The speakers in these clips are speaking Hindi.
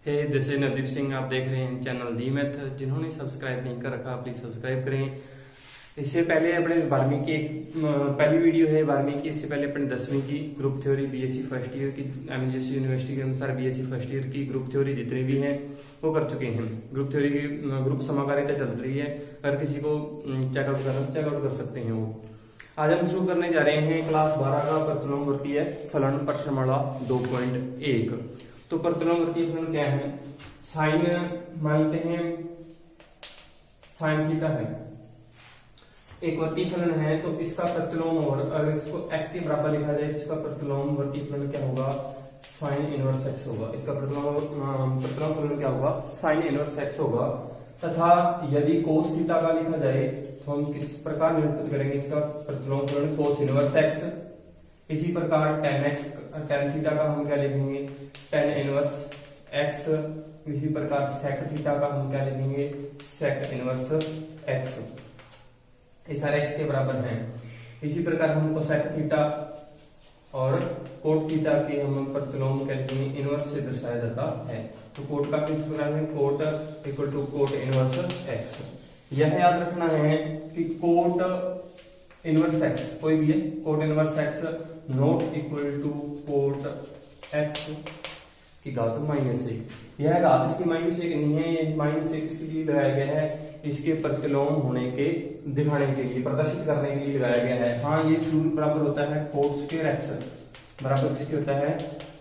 जैसे नवदीप सिंह आप देख रहे हैं चैनल दी मैथ। जिन्होंने सब्सक्राइब नहीं कर रखा प्लीज सब्सक्राइब करें। इससे पहले अपने 12वीं की एक पहली वीडियो है 12वीं की। इससे पहले अपने 10वीं की group theory BSc first year की एमजीएससी यूनिवर्सिटी के अनुसार बीएससी फर्स्ट ईयर की ग्रुप थ्योरी जितनी भी हैं वो कर चुके हैं। ग्रुप थ्योरी की ग्रुप समकारिता चल रही है, अगर किसी को चेकआउट करना चेकआउट कर सकते हैं वो। आज हम शुरू करने जा रहे हैं क्लास 12 का प्रतिलोमवर्तीय फलन प्रश्नमाला 2.1। तो प्रतिलोमवर्तीय फलन क्या है? साइन मान लेते हैं साइन थीटा है, एक वर्तीय फलन है, तो इसका प्रतिलोम और अगर इसको x के बराबर लिखा जाए तो इसका प्रतिलोम वर्तीय फलन क्या होगा? साइन इनवर्स x होगा। इसका प्रतिलोम फलन क्या होगा? साइन इनवर्स x होगा। तथा यदि कोस थीटा का लिखा जाए तो हम किस प्रकार निरूपित करेंगे इसका प्रतिलोम फलन? Cos inverse x। इसी प्रकार tan थीटा का हम क्या लिखेंगे? tan inverse x। इसी प्रकार sec थीटा का हम क्या लिखेंगे? sec inverse x। ये सारे x के बराबर हैं। इसी प्रकार हम कोसेक थीटा और कोट थीटा के हम प्रतिलोम क्या लिखेंगे? इनवर्स से दर्शाया जाता है। तो कोट का किस प्रकार है? Cot equal to cot inverse x। यह याद रखना है कि कोट इनवर्स x कोई भी है, cot inverse x not equal to cot x की घात -1। यह घात इसकी -1 नहीं है, ये -1 इसके लिए लगाया गया है इसके प्रतिलोम होने के दिखाने के लिए, प्रदर्शित करने के लिए लगाया गया है। हाँ, ये जरूर बराबर होता है कोट स्क्वायर एक्स, बराबर किसके होता है?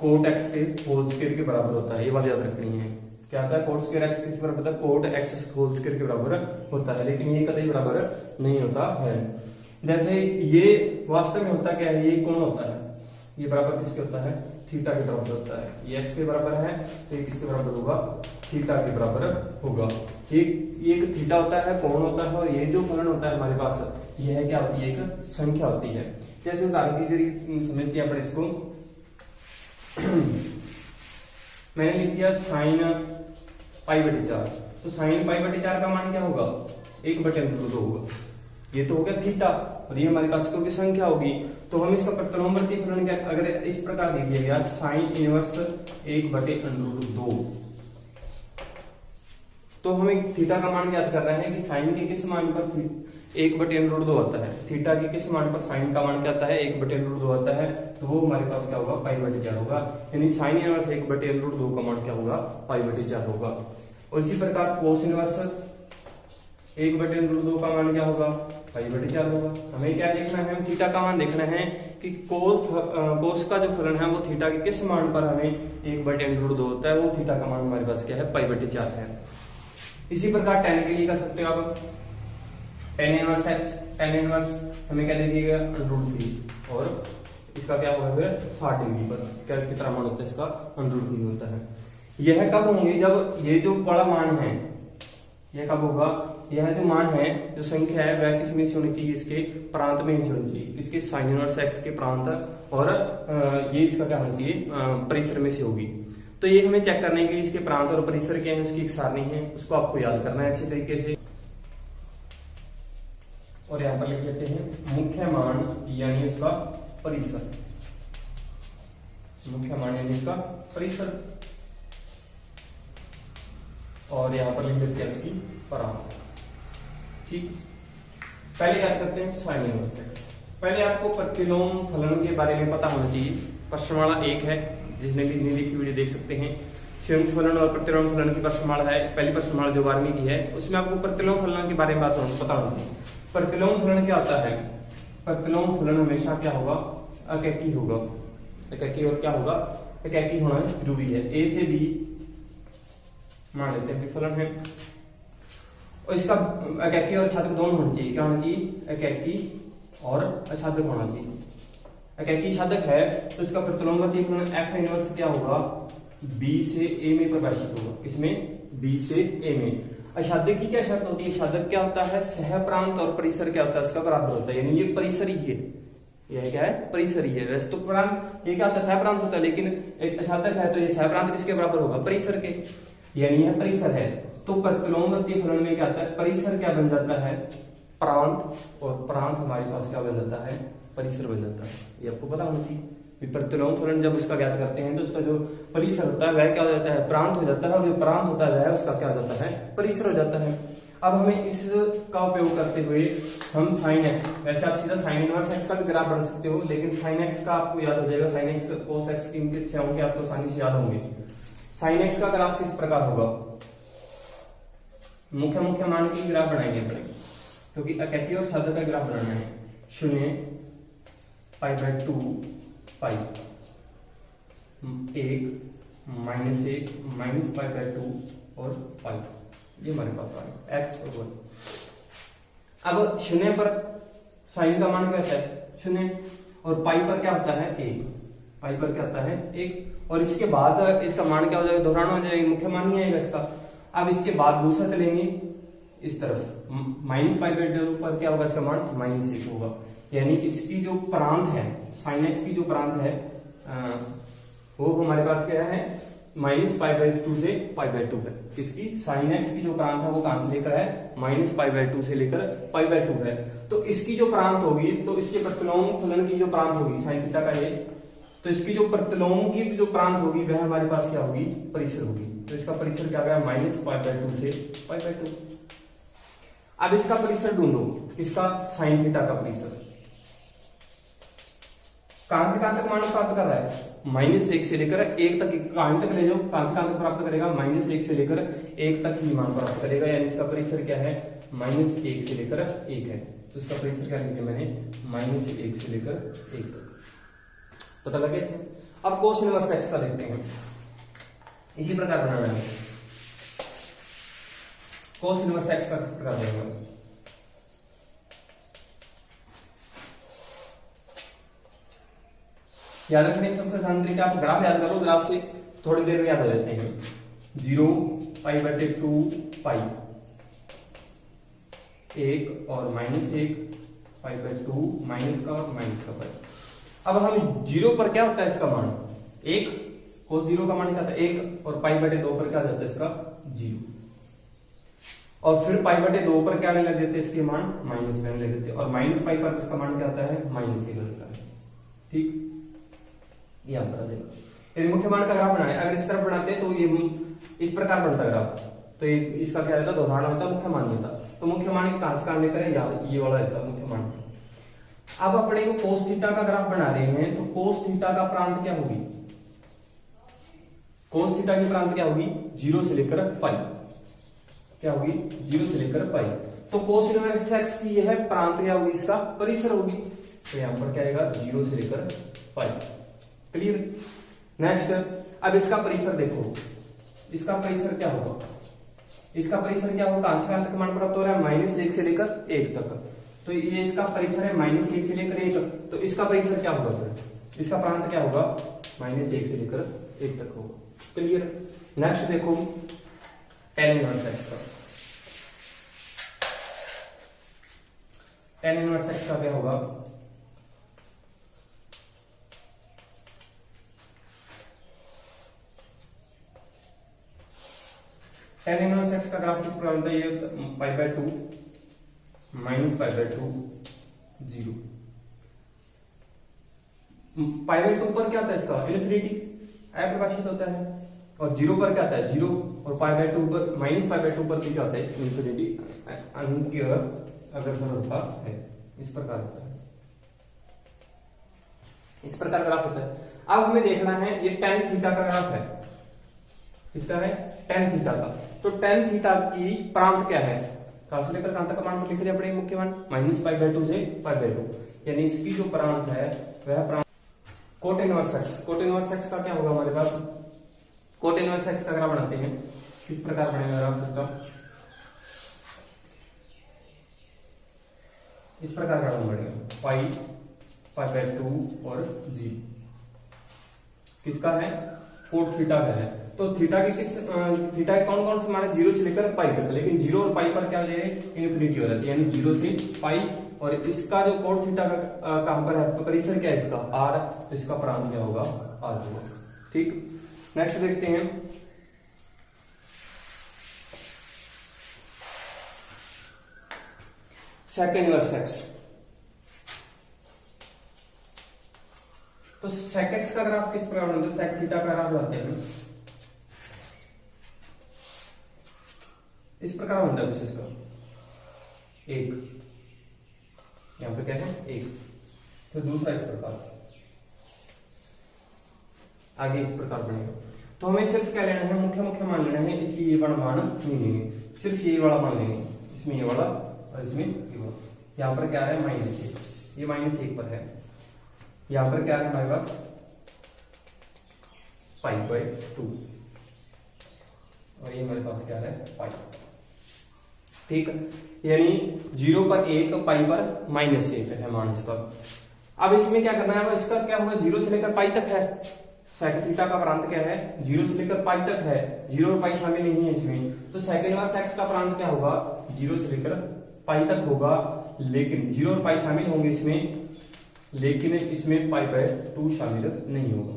कोट एक्स के होल स्क्वायर के बराबर होता है। ये बात याद रखनी है। क्या होता है? कोट स्क्वायर एक्स किस बराबर होता है? कोट एक्स होल स्क्वायर के बराबर होता है, लेकिन ये कतई बराबर नहीं होता है। जैसे ये वास्तव में होता क्या है? ये कोण होता है, ये बराबर किसके होता है? थीटा के बराबर होता है। ये एक्स के बराबर है तो ये किसके बराबर होगा? थीटा के बराबर होगा। एक थीटा होता है, कोण होता है, और ये जो फलन होता है हमारे पास यह क्या होती है? एक संख्या होती है। जैसे उदाहरण के जरिए समझते हैं अपन इसको। मैंने लिख दिया साइन π/4। तो साइन π/4 का मान क्या होगा? 1/√2 होगा। ये तो हो गया थीटा, और ये हमारे पास क्योंकि संख्या होगी तो हम इसका प्रतिलोमवर्तीय फलन क्या, अगर इस प्रकार दे दिया गया साइन इनवर्स 1/√2, तो हमें थीटा का मान ज्ञात करना है कि साइन के किस मान पर 1/√2 आता है, थीटा के किस मान पर साइन का मान क्या आता है? 1/√2 आता है। तो वो हमारे पास क्या होगा? π/4 होगा। यानी साइन इनवर्स 1/√2 का मान क्या होगा? π/4 होगा। और इसी प्रकार कोस इनवर्स 1/√2 का मान क्या होगा? π/4 होगा। हमें क्या देखना है? थीटा का मान देखना है कि कोस का जो फलन है वो थीटा के किस मान पर हमें 1/√2 होता है, वो थीटा का मान हमारे पास क्या है? π/4 है। इसी प्रकार tan के लिए कर सकते हो आप tan inverse x, tan inverse हमें क्या दे दिएगा? √3, और इसका क्या होगा फिर 60 डिग्री पर क्या कितना मान होता है? इसका √3 होता है। यह कब होंगे? जब ये जो बड़ा मान है यह कब होगा? यह जो मान है, जो संख्या है, वह किस में से होनी चाहिए? इसके प्रांत में से होनी चाहिए, इसके साइन इनवर्स x के प्रांत, और ये इसका क्या होना चाहिए? परिसर में से होगी। तो ये हमें चेक करने के लिए इसके प्रांत और परिसर क्या है, उसकी एक सारणी है, उसको आपको याद करना है अच्छी तरीके से। और यहाँ पर लिख लेते हैं मुख्य मान यानी उसका परिसर, मुख्य मान यानी इसका परिसर, और यहाँ पर लिख लेते हैं उसकी प्रांत। ठीक, पहले याद करते हैं साइन इनवर्स x। पहले आपको प्रतिलोम फलन के बारे में पता होना चाहिए। प्रश्नमाला 1 है, जिसने भी नहीं देखी वीडियो देख सकते हैं। संयुक्त फलन और प्रतिलोम फलन की प्रश्नमाला है, पहली प्रश्नमाला जो 12वीं की है, उसमें आपको प्रतिलोम फलन के बारे में पता होना चाहिए। प्रतिलोम फलन क्या होता है? प्रतिलोम फलन हमेशा क्या होगा? एकैकी होगा। एकैकी और क्या होगा? एकैकी होना जरूरी है। ए से बी मान लेते हैं फलन है, और इसका एकैकी और छात्रक दोनों होना चाहिए। क्या होना चाहिए? एकैकी और अछादक होना चाहिए। एकैकी छादक है तो इसका प्रतिलोमवर्तीय फलन f इनवर्स क्या होगा? b से a में परिभाषित होगा। इसमें b से a में। अछादक की क्या शर्त होती है? अछादक क्या होता है? सहप्रांत और परिसर क्या होता है? उसका बराबर होता है, यानी ये परिसर ही है। यह क्या है? परिसर ही है। वैसे तो प्रांत ये क्या होता है? सहप्रांत होता है, लेकिन एक अछादक है तो ये सहप्रांत किसके बराबर होगा? परिसर के, यानी यह परिसर है। तो प्रतिलोमवर्तीय फलन में क्या आता है? परिसर क्या बन जाता है? प्रांत, और प्रांत हमारे पास क्या बन जाता है? परिसर बन जाता है। ये आपको पता होना चाहिए। प्रतिलोम फलन जब उसका ज्ञात करते हैं तो उसका जो परिसर होता है वह क्या हो जाता है, प्रांत हो जाता है, और जो प्रांत होता है वह उसका क्या हो जाता है, परिसर हो जाता है। अब हमें इसका उपयोग करते हुए हम साइन एक्स, वैसे आप सीधा साइन इनवर्स एक्स का भी ग्राफ बना सकते हो, लेकिन साइन एक्स का आपको याद हो जाएगा, साइन एक्स कोस एक्स की इनके छह होंगे आपको आसानी से याद होंगे। साइन एक्स का ग्राफ किस प्रकार होगा, मुख्य मुख्य मान की ग्राफ बनाएंगे अपने, क्योंकि अकेटी और साधा का ग्राफ बनाना है। 0 π/2 पाई 1 -1 -π/2 और पाई, ये हमारे पास आ गया एक्स और 1। अब 0 पर साइन का मान क्या होता है 0, और पाई पर क्या होता है 1, पाई पर क्या होता है 1, और इसके बाद इसका मान क्या हो जाएगा, दोहराना हो जाएगा, मुख्य मान ही आएगा इसका। अब इसके बाद दूसरा चलेंगे इस तरफ, -π/2 पर क्या होगा, इसका मान -1 होगा, यानी इसकी जो प्रांत है साइन एक्स की जो प्रांत है वो हमारे पास क्या है, -π/2 से π/2 है। इसकी साइन एक्स की जो प्रांत है वो कहां से लेकर है, -π/2 से लेकर π/2 है। तो इसकी जो प्रांत होगी, तो इसके प्रतिलोम फलन की जो प्रांत होगी साइन थीटा का ये, तो इसकी जो प्रतिलोम की जो प्रांत होगी वह हमारे पास क्या होगी, परिसर होगी। तो इसका परिसर क्या गया, -π/2 से π/2। अब इसका परिसर ढूंढो, इसका साइन थीटा का परिसर कहां से कहां तक मान प्राप्त कर रहा है, -1 से लेकर 1 तक, कहां तक ले जाओ, कहां से कहां तक प्राप्त करेगा, -1 से लेकर 1 तक ही मान प्राप्त करेगा, यानी इसका परिसर क्या है, -1 से लेकर 1 है। तो इसका परिसर क्या लिख दिया मैंने, -1 से लेकर 1 तक। पता लगे इसे। अब कोस इनवर्स एक्स का देखते हैं, इसी प्रकार बनाना है कोस इनवर्स एक्स का, किस प्रकार बनेगा, याद रखने की सबसे आसान तरीका, आप ग्राफ याद करो, ग्राफ से थोड़ी देर में याद हो जाते हैं। 0 π/2 पाई 1 और -1 π/2 माइनस का और माइनस का पाई। अब हम 0 पर क्या होता है इसका मान 1, cos 0 का मान क्या था 1, और π/2 पर क्या जाता है इसका 0, और फिर π/2 पर क्या लग देते हैं इसके मान -1 लग देते हैं, और -π पर इसका मान क्या होता है -1 होता है। ठीक, ये हम बता देगा। यदि मुख्य मान का ग्राफ बनाना है, अगर इस तरफ बनाते हैं तो ये इस प्रकार बनता है ग्राफ, तो ये इसका क्या होता है, दोहराना होता है, मुख्य मान होता। तो मुख्य मान कहां से कहां लेकर है, ये वाला हिस्सा मुख्य मान। अब अपने को कोस थीटा का ग्राफ बना रहे हैं, तो कोस थीटा का प्रांत क्या होगी, कोस थीटा की प्रांत क्या होगी, 0 से लेकर पाई, क्या होगी 0 से लेकर पाई। तो कोस इनवर्स एक्स की यह प्रांत क्या होगी, इसका परिसर होगी। तो यहां पर क्या आएगा 0 से लेकर पाई। क्लियर। नेक्स्ट, अब इसका परिसर देखो, इसका परिसर क्या होगा, इसका परिसर क्या होगा, कहां तक मान प्राप्त हो रहा है, -1 से लेकर 1 तक। तो ये इसका परिसर है -1 से लेकर 1 तक, तो इसका परिसर क्या होगा, फिर इसका प्रांत क्या होगा, -1 से लेकर 1 तक होगा। क्लियर। नेक्स्ट देखो tan इनवर्स एक्स का, tan इनवर्स एक्स का क्या होगा, tan इनवर्स एक्स का ग्राफ किस प्रकार होता है, ये π/2 -π/2 0, π/2 पर क्या होता है इसका इनफिनिटी अप्रकाशित होता है, और 0 पर क्या होता है 0, और π/2 पर -π/2 पर क्या होता है इनफिनिटी अनंत की ओर अग्रसर होता है। इस प्रकार होता है, इस प्रकार ग्राफ होता है। अब हमें देखना है ये tan थीटा का ग्राफ है, किसका है tan थीटा का। तो tan थीटा की प्रांत क्या है, कहां से लेकर कहां तक मान को लिख रहे अपने मुख्य मान -π/2 से π/2, यानी इसकी जो प्रांत है वह प्रांत cot inverse x. Cot inverse x का क्या होगा हमारे पास, कोट इनवर्स एक्स का ग्राफ बनाते हैं, किस प्रकार बनेगा ग्राफ इसका, इस प्रकार ग्राफ बनेगा पाई π/2 और जी, किसका है कोट थीटा का है। तो थीटा के किस थीटा के कौन कौन से मान है 0 से लेकर पाई तक, लेकिन 0 और पाई पर क्या हो जाएगा इनफिनिटी हो जाती है, यानी 0 से पाई। और इसका जो कोट थीटा का कहां पर है, परिसर क्या है इसका r, तो इसका प्रांत क्या होगा r होगा। ठीक। नेक्स्ट देखते हैं सेकंड इनवर्स एक्स। तो sec x का ग्राफ किस प्रकार बनता है, sec थीटा का ग्राफ लाते हैं इस प्रकार बनता है कुछ इसका, एक यहां पे क्या है एक, तो दूसरा इस प्रकार, आगे इस प्रकार बनेगा। तो हमें सिर्फ क्या लेना है, मुख्य मुख्य मान लेना है, इसलिए ये वाला मान नहीं लेंगे, सिर्फ ये वाला मान लेंगे, इसमें ये वाला और इसमें ये वाला। यहाँ पर क्या है -1, ये -1 पर है, यहाँ पर क्या है हमारे पास π/2 और ये हमारे पास क्या है पाई, ठीक है, यानी 0 पर 1 तो पाई पर -1 है मान इसका। अब इसमें क्या करना है, इसका क्या होगा, 0 से लेकर पाई तक है, सेक थीटा का प्रांत क्या है 0 से लेकर पाई तक है, 0 और पाई शामिल नहीं है इसमें, तो सेक इनवर्स एक्स का प्रांत क्या होगा 0 से लेकर पाई तक होगा, लेकिन 0 और पाई शामिल होंगे इसमें, लेकिन इसमें π/2 शामिल नहीं होगा,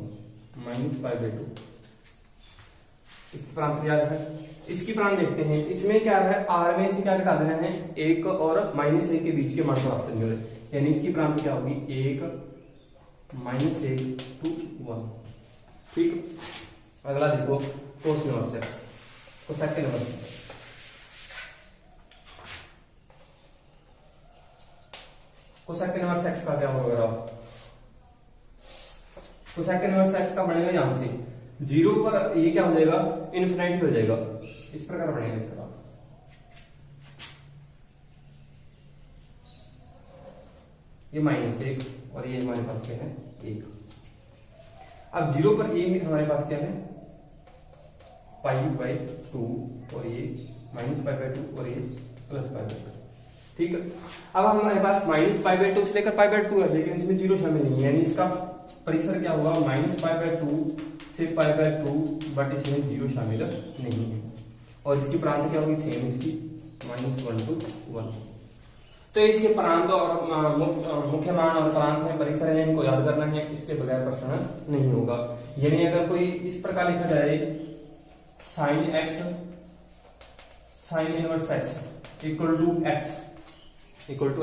-π/2। इसकी प्रांत क्या है, इसकी प्रांत देखते हैं, इसमें क्या है r में से क्या घटा देना है, 1 और -1 के बीच के मान प्राप्त करने वाले, यानी इसकी प्रांत क्या होगी 1 -1 to 1, ठीक। अगला देखो cos inverse x, cosec inverse, cosec inverse x का क्या होगा ग्राफ, कोसेक इनवर्स एक्स का बनेगा यहां से 0 पर ये क्या हो जाएगा इन्फिनिटी हो जाएगा, इस प्रकार बनेगा इसका, ये -1 और ये हमारे पास क्या है 1। अब 0 पर ये हमारे पास क्या है π/2 और ये -π/2 और ये +π/2, ठीक है। अब हमारे पास -π/2 से लेकर π/2 है, लेकिन इसमें 0 शामिल नहीं है, यानी इसका परिसर क्या होगा -π/2 से π/2 बट इसमें 0 शामिल नहीं है, और इसकी प्रांत क्या होगी सेम इसकी -1 to 1। तो इसके प्रांत और मुख्य मान और प्रांत है, परिसर है, इनको याद करना है, इसके बगैर प्रश्न नहीं होगा। यानी अगर कोई इस प्रकार लिखा जाए sin x sin inverse x equal to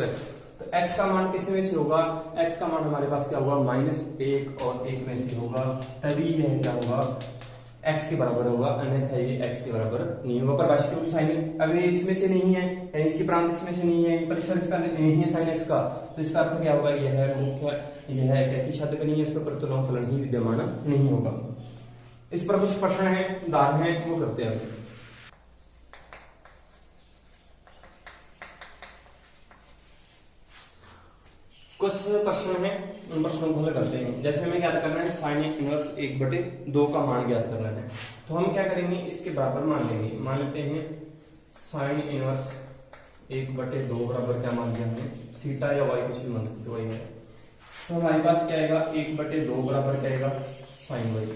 x, तो x का मान किस में से होगा, x का मान हमारे पास क्या होगा -1 और 1 में से होगा, तभी यह क्या होगा x के बराबर होगा, अन्यथा ये x के बराबर नहीं होगा। परिभाषा क्योंकि साइन अगर ये इसमें से नहीं है, यानी इसकी प्रांत इसमें से नहीं है, परिसर इसका नहीं है sin x का, तो इसका अर्थ क्या होगा, यह है मुख्य, यह है क्या कि छेद नहीं है, इसका प्रतिलोम फलन ही विद्यमान नहीं होगा। इस पर कुछ प्रश्न है, उदाहरण है, वो करते हैं। कुछ प्रश्न है, उन प्रश्नों को हल करते हैं। जैसे हमें ज्ञात करना है साइन इनवर्स 1/2 का मान ज्ञात करना है, तो हम क्या करेंगे, इसके बराबर मान लेंगे, मान लेते हैं साइन इनवर्स 1/2 बराबर क्या मान लिया हमने, थीटा या वाई कुछ भी मान सकते वही है, तो हमारे पास क्या आएगा 1/2 बराबर क्या आएगा साइन वाई।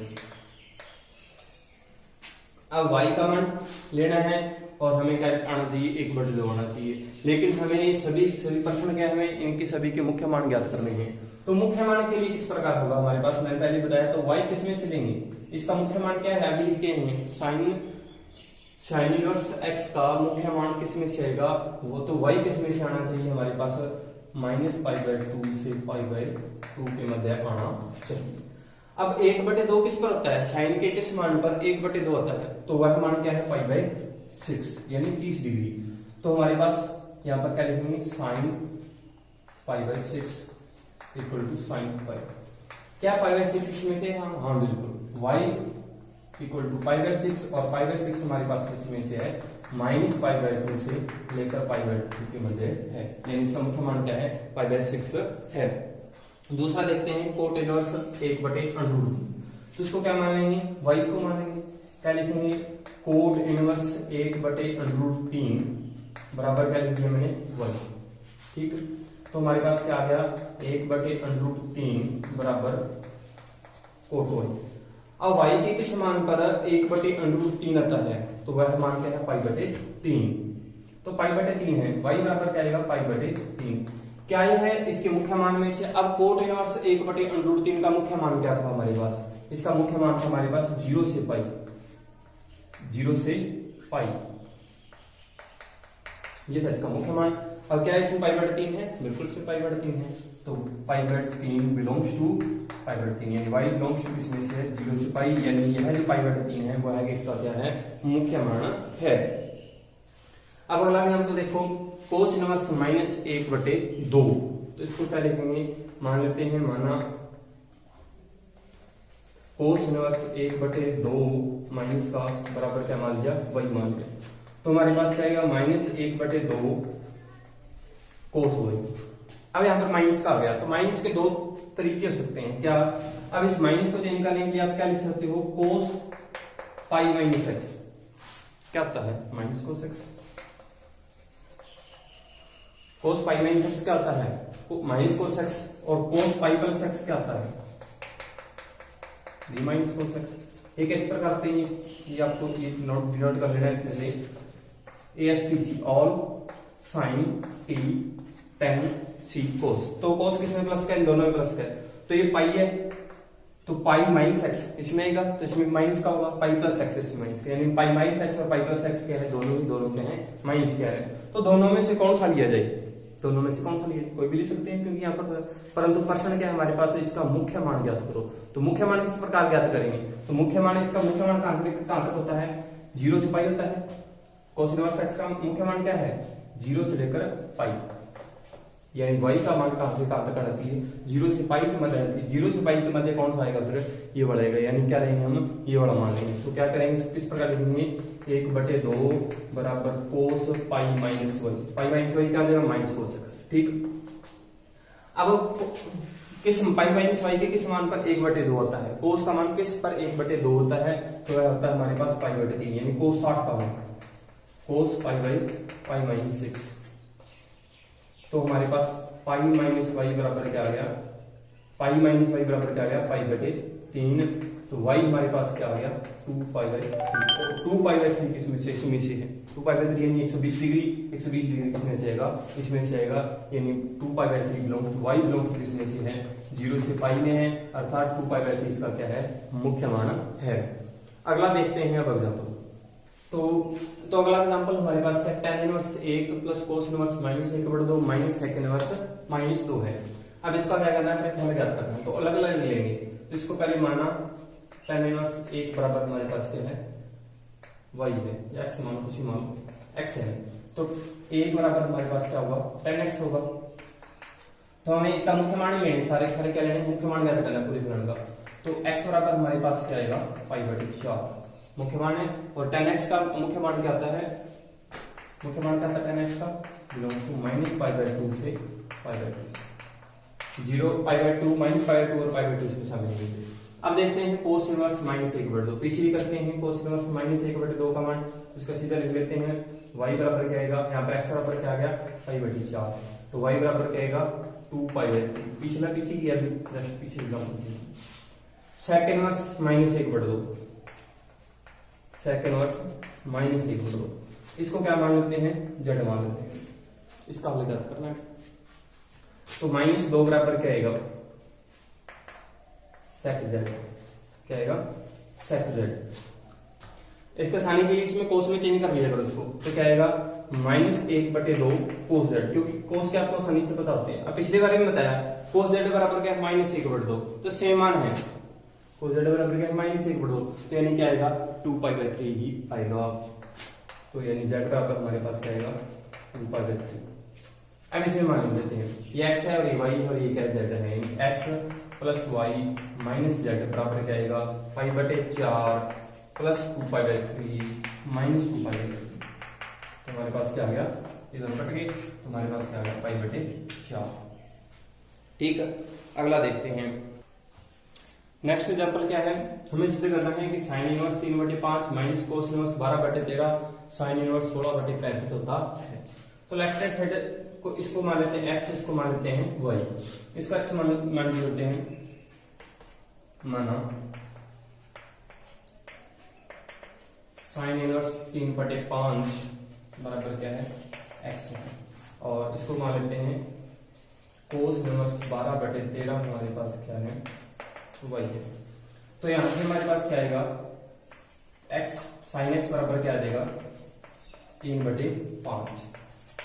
अब y का मान लेना है और हमें क्या आना चाहिए 1/2 आना चाहिए, लेकिन हमें सभी प्रश्न क्या है, हमें इनके सभी के मुख्य मान ज्ञात करने हैं। तो मुख्य मान के लिए किस प्रकार होगा हमारे पास, मैंने पहले बताया, तो y किस में से लेंगे, इसका मुख्य मान क्या है अभी लिखते हैं, साइन इनवर्स x का मुख्य मान किस में से आएगा, वो तो y किस में से आना चाहिए हमारे पास -π/2 से π/2 के मध्य आना चाहिए। अब 1/2 किस पर होता है, साइन के किस मान पर 1/2 होता है, तो वह मान क्या है π/6 यानी 30 डिग्री। तो हमारे पास यहाँ पर क्या लिखेंगे sine π/6 equal to sine pi, क्या π/6 इसमें से, हाँ बिल्कुल, y इक्वल टू π/6 और π/6 हमारे पास इसमें से है -π/2 से लेकर π/2 के मध्य है, यानी इसका मुख्य मान क्या है π/6 है। दूसरा देखते हैं कोट इनवर्स 1/√, तो इसको क्या मान लेंगे, y इसको मान लेंगे, क्या लिखेंगे कोट इनवर्स 1/√3 बराबर क्या लिख दिया मैंने 1, ठीक। तो हमारे पास क्या आ गया 1/√3 बराबर कोट y। अब y के किस मान पर 1/√3 आता है, तो वह मान क्या है π/3, तो π/3 है, y बराबर क्या आएगा π/3, क्या यह है इसके मुख्य मान में से। अब कोट इनवर्स 1/√3 का मुख्य मान क्या था हमारे पास, इसका मुख्य मान था हमारे पास 0 से पाई, 0 से पाई, ये था इसका मुख्य मान। अब क्या इसमें पाई बटे 3 है, बिल्कुल से पाई बटे 3 है, तो पाई बटे 3 बिलोंग्स टू पाई बटे 3, यानी y बिलोंग्स टू किसमें से है 0 से पाई, यानी यह जो पाई बटे 3 है वो है इसका क्या है मुख्य मान है। अब अगला एग्जांपल देखो कोस इनवर्स माइनस 1/2, तो इसको क्या लिखेंगे, मान लेते हैं माना कोस इनवर्स 1/2 माइनस का बराबर क्या मान लिया वही मान लिया, तो हमारे पास क्या आएगा माइनस 1/2 कोस वही। अब यहाँ पर माइनस का आ गया, तो माइनस के दो तरीके हो सकते हैं क्या, अब इस माइनस को चेंज करने के लिए आप क्या लिख सकते हो कोस पाई माइनस एक्स, क्या होता है माइनस कोस एक्स, कोस पाई माइनस एक्स क्या होता है माइनस कोस एक्स, और कोस पाई प्लस एक्स क्या होता है माइनस कोस एक्स। एक इस प्रकार करते हैं, ये आपको नोट कर लेना है इसमें से ASTC all sine T tan C cos, तो कोस किसमें प्लस का, इन दोनों में प्लस का है, तो ये पाई है तो पाई माइनस एक्स इसमें आएगा, तो इसमें माइनस का होगा, पाई प्लस एक्स इसमें माइनस का, यानी पाई माइनस एक्स और पाई प्लस एक्स क्या है दोनों क्या है माइनस क्या है, तो दोनों में से कौन सा लिया जाए, दोनों में से कौन सा लिया, कोई भी ले सकते हैं क्योंकि यहाँ पर, परंतु प्रश्न क्या है हमारे पास इसका मुख्य मान ज्ञात करो, तो मुख्य मान किस प्रकार ज्ञात करेंगे, तो मुख्य मान इसका मुख्य मान कहां से लेकर कहां तक होता है 0 से पाई होता है, कोस इनवर्स एक्स का मुख्य मान क्या है 0 से लेकर पाई, यानी y का मान कहां से कहां तक आना चाहिए 0 से पाई के मध्य रहती है, 0 से पाई के मध्य कौन सा आएगा फिर ये बढ़ेगा, यानी क्या लेंगे हम ये वाला मान लेंगे, तो क्या करेंगे किस प्रकार लिखेंगे 1/2 बराबर कोस पाई माइनस वाई क्या देगा माइनस कोस एक्स, ठीक। अब किस पाई माइनस वाई के किस मान पर 1/2 होता है, कोस का मान किस पर 1/2 होता है, तो वह होता है हमारे पास पाई बटे 3, यानी कोस 60 का मान कोस पाई माइनस 6, तो हमारे पास पाई माइनस वाई बराबर क्या आ गया, पाई माइनस वाई बराबर क्या आ गया पाई बटे 3, तो y हमारे पास क्या आ गया 2π/3 किसमें से इसमें से है 2π/3 यानी 120 डिग्री किसमें से आएगा इसमें से आएगा, यानी 2π/3 belong to y belong to किसमें से है 0 से पाई में है, अर्थात 2π/3 इसका क्या है मुख्य मान है। अगला देखते हैं अब एग्जांपल, तो अगला एग्जांपल हमारे पास क्या tan inverse 1 plus cos inverse minus 1/2 minus sec inverse minus 2 है। अब इसका क्या करना है हमें ज्ञात करना है, तो अलग अलग लेंगे, तो इसको पहले माना tan इनवर्स 1 बराबर हमारे पास क्या है y है, या x मानो कुछ मानो x है, तो 1 बराबर हमारे पास क्या होगा tan x होगा, तो हमें इसका मुख्य मान ही लेने सारे क्या लेने मुख्य मान ज्ञात करना पूरे फलन का, तो x बराबर हमारे पास क्या आएगा π/4 मुख्य मान है, और tan x का मुख्य मान क्या आता है, मुख्य मान क्या आता है tan x का बिलोंग टू -π/2 से π/2 0 π/2 -π/2 और π/2 इसमें शामिल होंगे। अब देखते हैं कोस इनवर्स -1/2, पीछे भी करते हैं कोस इनवर्स -1/2 का मान, उसका सीधा लिख लेते हैं y बराबर क्या आएगा, यहाँ पर x बराबर क्या आ गया π/4, तो y बराबर क्या आएगा 2π/3, पिछला पीछे किया अभी जस्ट पीछे सेक इनवर्स -1/2, सेक इनवर्स -1/2, इसको क्या मान लेते हैं z मान लेते हैं, इसका हल ज्ञात करना है, तो -2 बराबर क्या आएगा सेक z, क्या आएगा सेक z, इसके आसानी के लिए इसमें कोस में चेंज कर लिया करो इसको, तो क्या आएगा -1/2 कोस z, क्योंकि कोस के आपको आसानी से पता होते हैं। अब पिछले बारे में बताया कोस z बराबर क्या है -1/2, तो सेम मान है कोस z बराबर क्या है -1/2, तो यानी क्या आएगा 2π/3 ही आएगा, तो यानी z बराबर हमारे पास क्या आएगा 2π/3। अब इसे मान लेते हैं ये x है और ये y है और ये क्या z है, x plus y minus z बराबर क्या आएगा π/4 प्लस 2π/3 माइनस 2π/3, तो हमारे पास क्या आ गया इधर कट गए, तो हमारे पास क्या आ गया π/4। ठीक है, अगला देखते हैं नेक्स्ट एग्जांपल क्या है, हमें सिद्ध करना है कि sine inverse 3/5 minus cos inverse 12/13 sine inverse 16/65 होता है। तो लेफ्ट हैंड साइड को इसको मान लेते हैं x, इसको मान लेते हैं y, इसको x मान लेते हैं, माना साइन इनवर्स 3/5 बराबर क्या है x है, और इसको मान लेते हैं कोस इनवर्स 12/13 हमारे पास क्या है y है, तो यहां से हमारे पास क्या आएगा x साइन x बराबर क्या आ जाएगा 3/5,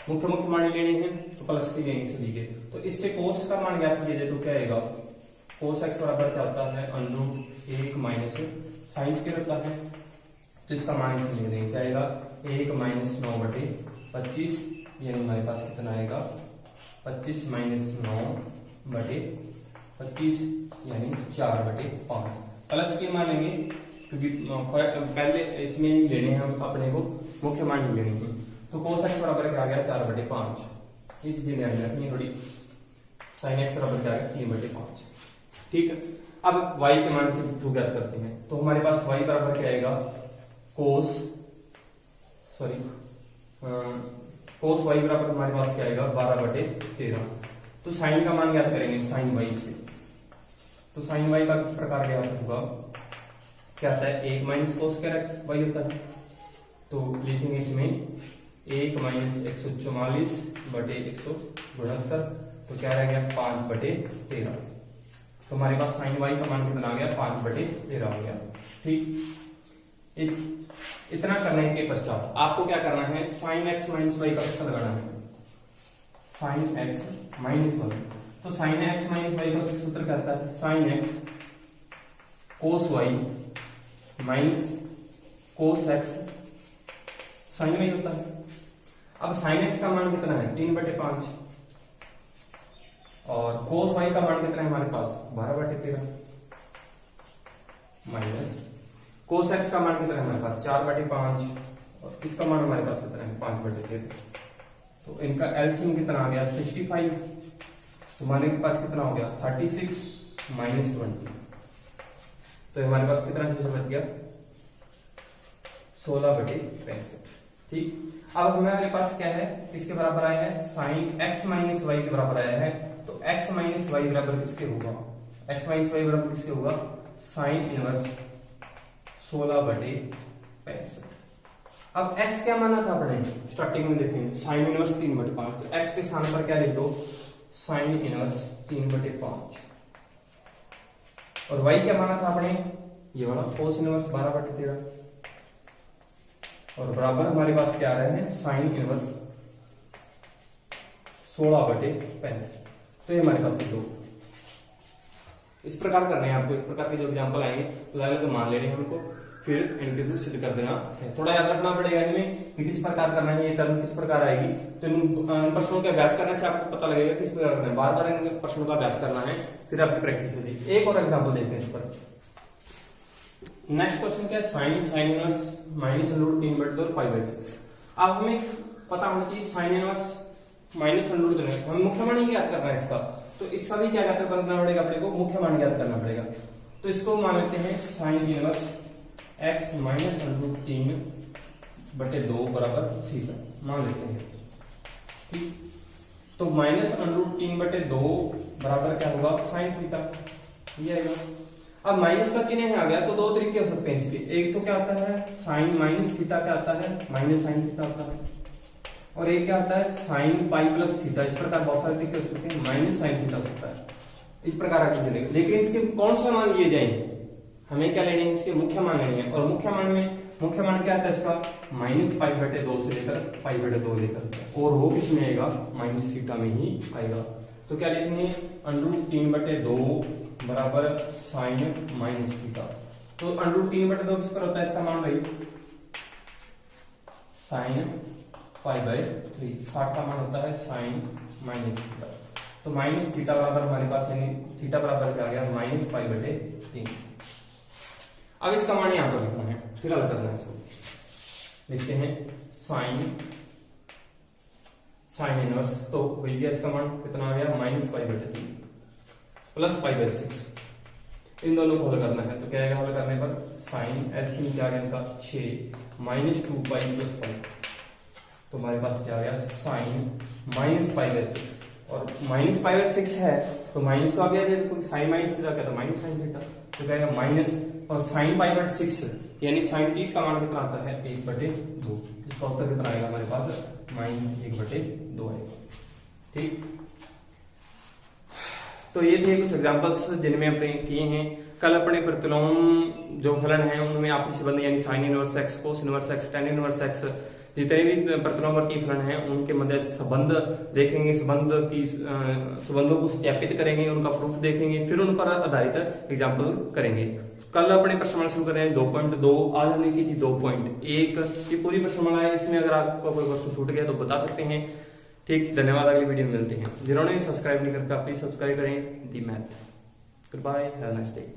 मुख्य मुख्य मान लेने हैं तो प्लस के लेंगे सभी के। तो इससे कोस का मान ज्ञात किया जाए तो क्या आएगा, कोस एक्स बराबर क्या होता है, अंडर 1 माइनस साइन स्क्वायर होता है, तो इसका मान इसमें लिख देंगे, क्या आएगा 1 माइनस 9/25, यानी हमारे पास कितना आएगा 25 माइनस 9/25 यानी 4/5। प्लस के मान लेंगे क्योंकि पहले इसमें लेने हैं हम अपने को मुख्य मान ही लेने हैं। तो कोस एक्स बराबर क्या आ गया 4/5, ये चीजें ध्यान रखनी थोड़ी। साइन एक्स बराबर क्या है 3/5। ठीक है, अब y के मान के थ्रू ज्ञात करते हैं। तो हमारे पास y बराबर क्या आएगा, कोस y बराबर हमारे पास क्या आएगा 12/13। तो साइन का मान ज्ञात करेंगे साइन y से। तो साइन y का किस प्रकार ज्ञात होगा, क्या आता है 1 माइनस कोस y होता है, तो लिखेंगे इसमें 1 माइनस 144/169, तो क्या रह गया 5/13। तो हमारे पास साइन y का मान कितना आ गया 5/13 हो गया। ठीक, इतना करने के पश्चात आपको क्या करना है, साइन x माइनस y का पता लगाना है, साइन x माइनस y। तो साइन x माइनस y का सूत्र क्या होता है, sine x cos y minus cos x sine y होता है। अब साइन x का मान कितना है 3/5 और कोस y का मान कितना है हमारे पास 12/13 माइनस कोस x का मान कितना है हमारे पास 4/5 और इसका मान हमारे पास कितना है 5/13। तो इनका एलसीएम कितना आ गया 65। तो हमारे पास कितना हो गया 36 माइनस 20, तो हमारे पास कितना चीज बच गया 16/65। ठीक, अब हमारे पास क्या है, किसके बराबर आया है, साइन x माइनस y के बराबर आया है। तो x माइनस y बराबर किसके होगा, x माइनस y बराबर किसके होगा, साइन इनवर्स 16/65। अब x क्या माना था अपने स्टार्टिंग में, देखें साइन इनवर्स 3/5, तो x के स्थान पर क्या लिख दो साइन इनवर्स 3/5 और y क्या माना था अपने ये वाला कोस इनवर्स 12/13 और बराबर हमारे पास क्या आ रहे हैं साइन इनवर्स 16/65। तो ये हमारे पास दो इस प्रकार कर रहे हैं। आपको इस प्रकार के जो एग्जांपल आएंगे तो अलग अलग मान ले रहे हैं हमको, फिर इनके थ्रू सिद्ध कर देना है। थोड़ा याद रखना पड़ेगा इनमें कि किस प्रकार करना है, ये टर्म किस प्रकार आएगी। तो इन प्रश्नों का अभ्यास करने से आपको पता लगेगा किस प्रकार करना है, बार बार इन प्रश्नों का अभ्यास करना है, फिर आपकी प्रैक्टिस होगी। एक और एग्जाम्पल देखते हैं इस पर। नेक्स्ट क्वेश्चन क्या है, साइन इनवर्स माइनस √ 3/2 5/6। अब हमें पता होना चाहिए साइन इनवर्स माइनस √ हमें मुख्य मान ही ज्ञात करना है इसका, तो इसका भी क्या ज्ञात करना पड़ेगा अपने को, मुख्य मान ज्ञात करना पड़ेगा। तो इसको मान लेते हैं साइन इनवर्स x माइनस √ 3/2 बराबर थीटा मान लेते हैं। ठीक, तो माइनस √ 3/2 बराबर क्या होगा साइन थीटा, ये आएगा। अब माइनस का चिन्ह आ गया तो दो तरीके हो सकते हैं इसके, एक तो क्या आता है साइन माइनस थीटा क्या आता है माइनस साइन थीटा होता है, और एक क्या आता है साइन पाई प्लस थीटा। इस प्रकार बहुत सारे तरीके हो सकते हैं, माइनस साइन थीटा होता है, इस प्रकार आगे चलेगा। लेकिन इसके कौन सा मान लिए जाएंगे, हमें क्या लेने हैं इसके मुख्य मान लेने हैं। और मुख्य मान क्या आता है इसका -π/2 से लेकर π/2 लेकर, और वो किसमें आएगा माइनस थीटा में ही आएगा। तो क्या लिखेंगे √ 3/2 बराबर साइन माइनस थीटा। तो √ 3/2 किस पर होता है इसका मान भाई साइन π/3, 60 का मान होता है साइन माइनस थीटा। तो माइनस थीटा बराबर हमारे पास यानी थीटा बराबर क्या आ गया -π/3। अब इसका मान यहां पर लिखना है, फिर हल करना है इसको। लिखते हैं साइन इनवर्स, तो भैया इसका मान कितना आ गया -π/3 प्लस π/6। इन दोनों को हल करना है, तो क्या आएगा हल करने पर साइन एलसीएम क्या आ गया इनका 6 -2π + π, तो हमारे पास क्या आ गया साइन -π/6। और -π/6 है तो माइनस तो आ गया, जब साइन माइनस थीटा क्या था माइनस साइन थीटा, तो क्या आएगा माइनस, और साइन π/6 यानी साइन 30 का मान कितना आता है 1/2। इसका उत्तर कितना आएगा हमारे पास -1/2 आएगा। ठीक, तो ये थे कुछ एग्जांपल्स जिनमें अपने किए हैं। कल अपने प्रतिलोम जो फलन है उनमें आपसी संबंध यानी sine inverse x, cos inverse x, tan inverse x जितने भी प्रतिलोमवर्ती फलन हैं उनके मध्य संबंध देखेंगे, संबंधों को सत्यापित करेंगे, उनका प्रूफ देखेंगे, फिर उन पर आधारित एग्जाम्पल करेंगे। कल अपने प्रश्नमाला शुरू कर रहे हैं 2.2, आज हमने की थी 2.1। ये पूरी प्रश्नमाला है, इसमें अगर आपको कोई क्वेश्चन छूट गया तो बता सकते हैं। ठीक, धन्यवाद, अगली वीडियो में मिलते हैं। जिन्होंने सब्सक्राइब नहीं करके प्लीज सब्सक्राइब करें the math. Goodbye, have a nice day.